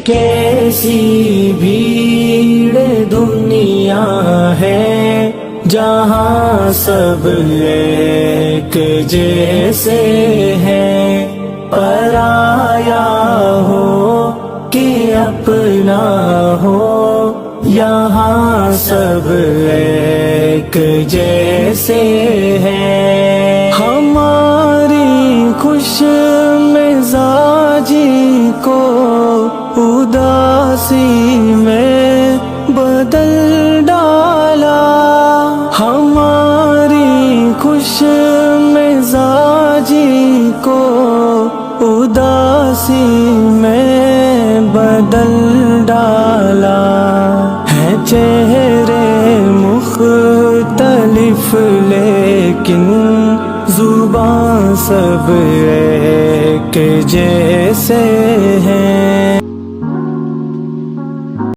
کیسی بھیڑ دنیا ہے جہاں سب ایک جیسے ہیں، پرایا ہو کہ اپنا ہو یہاں سب ایک جیسے ہیں۔ ہماری خوش مزاجی کو اداسی میں بدل ڈالا، ہماری خوش مزاجی کو اداسی میں بدل ڈالا۔ ہے چہرے مختلف لیکن زبان سب ایک جیسے ہیں۔